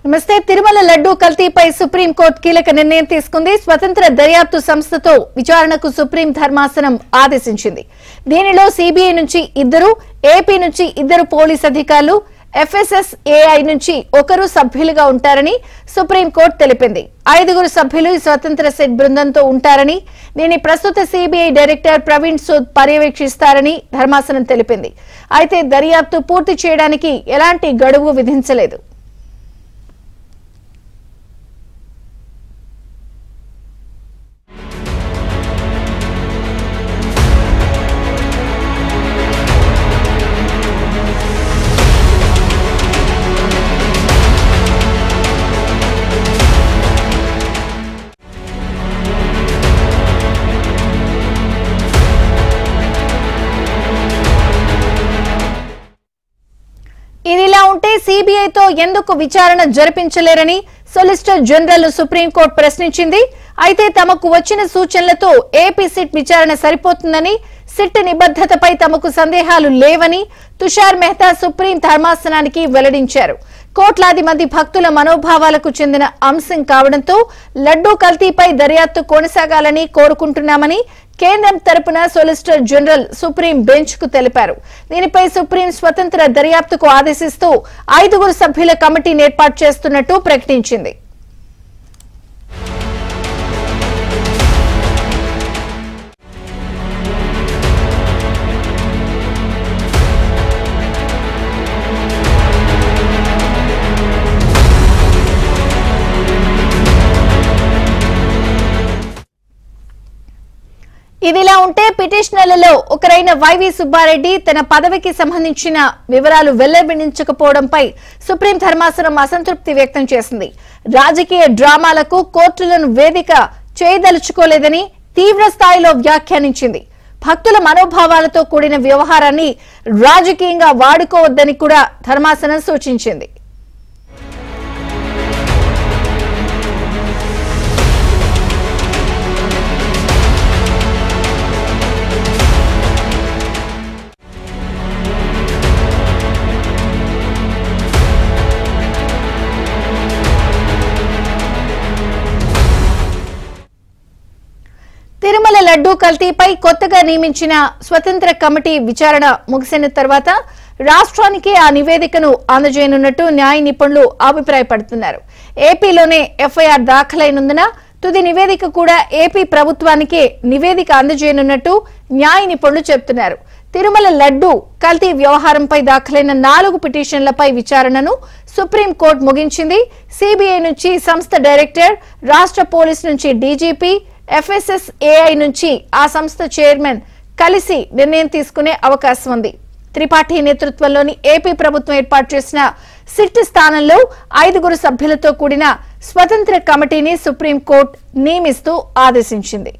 నమస్తే. తిరుమల లడ్డూ కల్తీపై సుప్రీంకోర్టు కీలక నిర్ణయం తీసుకుంది. స్వతంత్ర దర్యాప్తు సంస్థతో విచారణకు సుప్రీం ధర్మాసనం ఆదేశించింది. దీనిలో సిబిఐ నుంచి 2, ఏపీ నుంచి 2 పోలీస్ అధికారులు, FSSAI నుంచి 1 సభ్యులుగా ఉంటారని సుప్రీంకోర్టు తెలిపింది. 5 సభ్యులు ఈ స్వతంత్ర సెట్ బృందంతో ఉంటారని, దీని ప్రస్తుత సిబిఐ డైరెక్టర్ ప్రవీణ్ సూద్ పర్యవేక్షిస్తారని ధర్మాసనం తెలిపింది. అయితే దర్యాప్తు పూర్తి చేయడానికి ఎలాంటి గడువు విధించలేదు. ఇదిలా ఉంటే సిబిఐతో ఎందుకు విచారణ జరిపించలేరని సొలిసిటర్ జనరల్ సుప్రీంకోర్టు ప్రశ్నించింది. అయితే తమకు వచ్చిన సూచనలతో ఏపీ సిట్ విచారణ సరిపోతుందని, సిట్ నిబద్ధతపై తమకు సందేహాలు లేవని తుషార్ మెహతా సుప్రీం ధర్మాసనానికి వెల్లడించారు. కోట్లాది మంది భక్తుల మనోభావాలకు చెందిన అంశం కావడంతో లడ్డూ కల్తీపై దర్యాప్తు కొనసాగాలని కోరుకుంటున్నామని కేంద్రం తరపున సొలిసిటర్ జనరల్ సుప్రీం బెంచ్ కు తెలిపారు. దీనిపై సుప్రీం స్వతంత్ర దర్యాప్తుకు ఆదేశిస్తూ 5 సభ్యుల కమిటీని ఏర్పాటు చేస్తున్నట్టు ప్రకటించింది. ఇదిలా ఉంటే పిటిషనర్లలో ఒకరైన వైవి సుబ్బారెడ్డి తన పదవికి సంబంధించిన వివరాలు వెల్లడించకపోవడంపై సుప్రీం ధర్మాసనం అసంతృప్తి వ్యక్తం చేసింది. రాజకీయ డ్రామాలకు కోర్టులను వేదిక చేయదలుచుకోలేదని తీవ్ర స్థాయిలో వ్యాఖ్యానించింది. భక్తుల మనోభావాలతో కూడిన వ్యవహారాన్ని రాజకీయంగా వాడుకోవద్దని కూడా ధర్మాసనం సూచించింది. తిరుమల లడ్డూ కల్తీపై కొత్తగా నియమించిన స్వతంత్ర కమిటీ విచారణ ముగిసిన తర్వాత రాష్ట్రానికి ఆ నివేదికను అందజేయనున్నట్టు న్యాయ నిపుణులు అభిప్రాయపడుతున్నారు. ఏపీలోనే ఎఫ్ఐఆర్ దాఖలైనందున తుది నివేదిక కూడా ఏపీ ప్రభుత్వానికే నివేదిక అందజేయనున్నట్టు న్యాయ నిపుణులు చెబుతున్నారు. తిరుమల లడ్డూ కల్తీ వ్యవహారంపై దాఖలైన 4 పిటిషన్లపై విచారణను సుప్రీంకోర్టు ముగించింది. సిబిఐ నుంచి సంస్థ డైరెక్టర్, రాష్ట్ర పోలీసు నుంచి డీజీపీ, FSSAI నుంచి ఆ సంస్థ చైర్మన్ కలిసి నిర్ణయం తీసుకునే అవకాశం ఉంది. త్రిపాఠి నేతృత్వంలోని ఏపీ ప్రభుత్వం ఏర్పాటు చేసిన సిట్ స్థానంలో 5 సభ్యులతో కూడిన స్వతంత్ర కమిటీని సుప్రీంకోర్టు నియమిస్తూ ఆదేశించింది.